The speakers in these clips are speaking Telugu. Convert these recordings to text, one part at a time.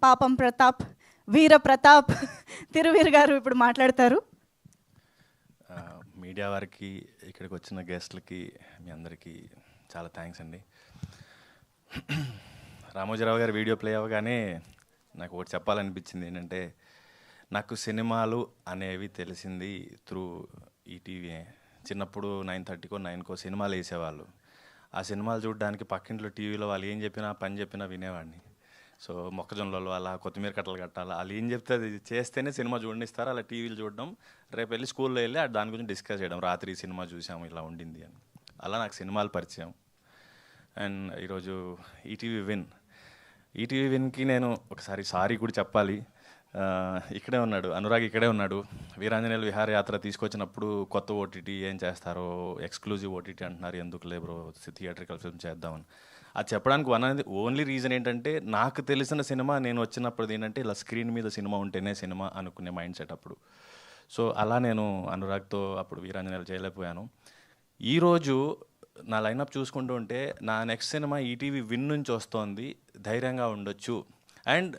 పాపం ప్రతాప్, వీర ప్రతాప్ తిరువీర్ గారు ఇప్పుడు మాట్లాడతారు. మీడియా వారికి, ఇక్కడికి వచ్చిన గెస్ట్లకి, మీ అందరికీ చాలా థ్యాంక్స్ అండి. రామోజీరావు గారి వీడియో ప్లే అవ్వగానే నాకు ఒకటి చెప్పాలనిపించింది. ఏంటంటే, నాకు సినిమాలు అనేవి తెలిసింది త్రూ ఈటీవీ. చిన్నప్పుడు 9:30కో 9కో సినిమాలు వేసేవాళ్ళు. ఆ సినిమాలు చూడడానికి పక్కింట్లో టీవీలో వాళ్ళు ఏం చెప్పినా, పని చెప్పినా వినేవాడిని. సో మొక్కజొన్నలు అలా, కొత్తిమీర కట్టలు కట్టాలి, వాళ్ళు ఏం చెప్తే అది చేస్తేనే సినిమా చూడనిస్తారు. అలా టీవీలు చూడడం, రేపు వెళ్ళి స్కూల్లో వెళ్ళి దాని గురించి డిస్కస్ చేయడం, రాత్రి సినిమా చూసాము, ఇలా ఉండింది అని. అలా నాకు సినిమాలు పరిచయం. అండ్ ఈరోజు ఈటీవీ విన్కి నేను ఒకసారి సారీ కూడా చెప్పాలి. ఇక్కడే ఉన్నాడు అనురాగ్, ఇక్కడే ఉన్నాడు. వీరాంజనేయులు విహారయాత్ర తీసుకొచ్చినప్పుడు కొత్త ఓటీటీ ఏం చేస్తారో, ఎక్స్క్లూజివ్ ఓటీటీ అంటున్నారు, ఎందుకులే బ్రో థియేట్రికల్ ఫిల్మ్ చేద్దామని. అది చెప్పడానికి అనేది ఓన్లీ రీజన్ ఏంటంటే, నాకు తెలిసిన సినిమా నేను వచ్చినప్పుడు ఏంటంటే, ఇలా స్క్రీన్ మీద సినిమా ఉంటేనే సినిమా అనుకునే మైండ్ సెట్ అప్పుడు. సో అలా నేను అనురాగ్తో అప్పుడు వీరాంజనేయులు చేయలేకపోయాను. ఈరోజు నా లైనప్ చూసుకుంటూ ఉంటే, నా నెక్స్ట్ సినిమా ఈటీవీ విన్ నుంచి వస్తోంది, ధైర్యంగా ఉండొచ్చు. అండ్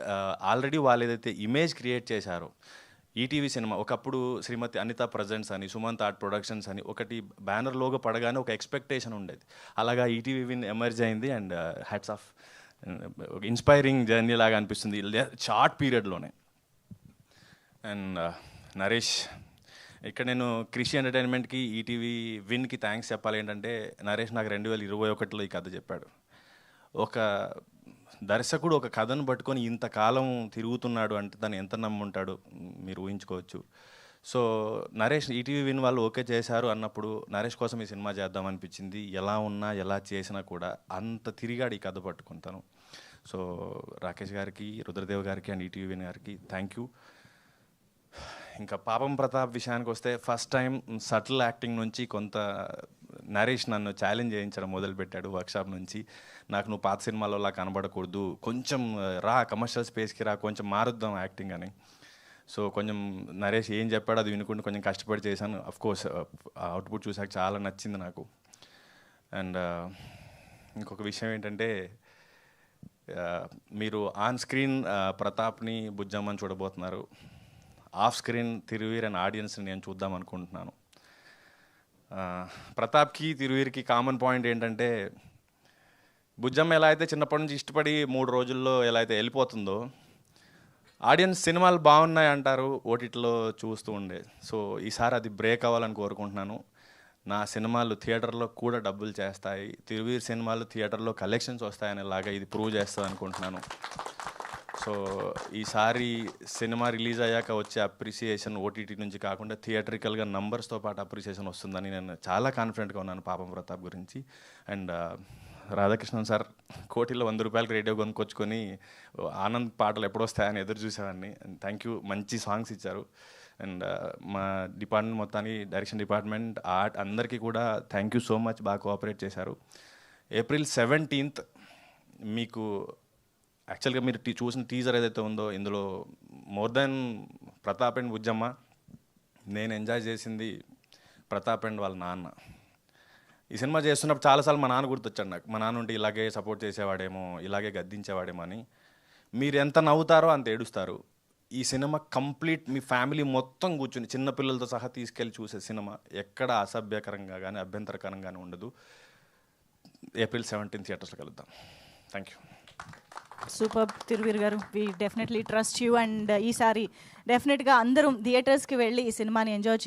ఆల్రెడీ వాళ్ళు ఏదైతే ఇమేజ్ క్రియేట్ చేశారో, ఈటీవీ సినిమా ఒకప్పుడు శ్రీమతి అనిత ప్రజెంట్స్ అని, సుమంత్ ఆర్ట్ ప్రొడక్షన్స్ అని ఒకటి బ్యానర్ లోగో పడగానే ఒక ఎక్స్పెక్టేషన్ ఉండేది. అలాగా ఈటీవీ విన్ ఎమర్జ్ అయింది. And hats off, inspiring journey లాగా అనిపిస్తుంది షార్ట్ పీరియడ్లోనే. అండ్ నరేష్, ఇక్కడ నేను కృషి ఎంటర్టైన్మెంట్కి, ఈటీవీ విన్కి థ్యాంక్స్ చెప్పాలి. ఏంటంటే, నరేష్ నాకు 2021లో ఈ కథ చెప్పాడు. ఒక దర్శకుడు ఒక కథను పట్టుకొని ఇంతకాలం తిరుగుతున్నాడు అంటే దాన్ని ఎంత నమ్ముంటాడు మీరు ఊహించుకోవచ్చు. సో నరేష్ ఈటీవీ విన్ వాళ్ళు ఓకే చేశారు అన్నప్పుడు నరేష్ కోసం ఈ సినిమా చేద్దామనిపించింది. ఎలా ఉన్నా ఎలా చేసినా కూడా అంత తిరిగాడు ఈ కథ పట్టుకుంటాను. సో రాకేష్ గారికి, రుద్రదేవ్ గారికి అండ్ ఈటీవీ విన్ గారికి థ్యాంక్ యూ. ఇంకా పాపం ప్రతాప్ విషయానికి వస్తే, ఫస్ట్ టైం సటిల్ యాక్టింగ్ నుంచి కొంత నరేష్ నన్ను ఛాలెంజ్ చేయించడం మొదలుపెట్టాడు వర్క్షాప్ నుంచి. నాకు నువ్వు పాత సినిమాలో అలా కనబడకూడదు, కొంచెం రా కమర్షియల్ స్పేస్కి రా, కొంచెం మారుద్దాం యాక్టింగ్ అని. సో కొంచెం నరేష్ ఏం చెప్పాడో అది వినుకుంటూ కొంచెం కష్టపడి చేశాను. అఫ్కోర్స్ అవుట్పుట్ చూసాక చాలా నచ్చింది నాకు. అండ్ ఇంకొక విషయం ఏంటంటే, మీరు ఆన్ స్క్రీన్ ప్రతాప్ని, బుజ్జమ్మని చూడబోతున్నారు. ఆఫ్ స్క్రీన్ తిరువీర్ అండ్ ఆడియన్స్ని నేను చూద్దాం అనుకుంటున్నాను. ప్రతాప్కి, తిరువీర్కి కామన్ పాయింట్ ఏంటంటే, బుజ్జమ్మ ఎలా అయితే చిన్నప్పటి నుంచి ఇష్టపడి 3 రోజుల్లో ఎలా అయితే వెళ్ళిపోతుందో, ఆడియన్స్ సినిమాలు బాగున్నాయి అంటారు ఓటీటీలో చూస్తూ ఉండే. సో ఈసారి అది బ్రేక్ అవ్వాలని కోరుకుంటున్నాను. నా సినిమాలు థియేటర్లో కూడా డబ్బులు చేస్తాయి, తిరువీర్ సినిమాలు థియేటర్లో కలెక్షన్స్ వస్తాయనేలాగా ఇది ప్రూవ్ చేస్తుంది అనుకుంటున్నాను. సో ఈసారి సినిమా రిలీజ్ అయ్యాక వచ్చే అప్రిసియేషన్ ఓటీటీ నుంచి కాకుండా థియేటరికల్గా నంబర్స్తో పాటు అప్రిసియేషన్ వస్తుందని నేను చాలా కాన్ఫిడెంట్గా ఉన్నాను పాపం ప్రతాప్ గురించి. అండ్ రాధాకృష్ణన్ సార్ కోటిలో 100 రూపాయలకి రేడియో కొనుక్కొచ్చుకొని ఆనంద్ పాటలు ఎప్పుడు వస్తాయని ఎదురు చూసేవాడిని. అండ్ థ్యాంక్ యూ, మంచి సాంగ్స్ ఇచ్చారు. అండ్ మా డిపార్ట్మెంట్ మొత్తాన్ని, డైరెక్షన్ డిపార్ట్మెంట్, ఆర్ట్ అందరికీ కూడా థ్యాంక్ యూ సో మచ్, బాగా కోఆపరేట్ చేశారు. April 17th మీకు యాక్చువల్గా మీరు చూసిన టీజర్ ఏదైతే ఉందో, ఇందులో more than Pratap and Bujjamma, నేను ఎంజాయ్ చేసింది ప్రతాప్ అండ్ వాళ్ళ నాన్న. ఈ సినిమా చేస్తున్నప్పుడు చాలాసార్లు మా నాన్న గుర్తొచ్చాడు నాకు. మా నాన్న ఉంటే ఇలాగే సపోర్ట్ చేసేవాడేమో, ఇలాగే గద్దించేవాడేమో అని. మీరు ఎంత నవ్వుతారో అంత ఏడుస్తారు. ఈ సినిమా కంప్లీట్ మీ ఫ్యామిలీ మొత్తం కూర్చుని చిన్నపిల్లలతో సహా తీసుకెళ్ళి చూసే సినిమా. ఎక్కడ అసభ్యకరంగా కానీ అభ్యంతరకరంగానే ఉండదు. April 17 థియేటర్స్లో కలుద్దాం. Thank you. Super Thiruveer garu, we definitely trust you. And ఈసారి డెఫినెట్గా అందరం థియేటర్స్కి వెళ్ళి ఈ సినిమాని ఎంజాయ్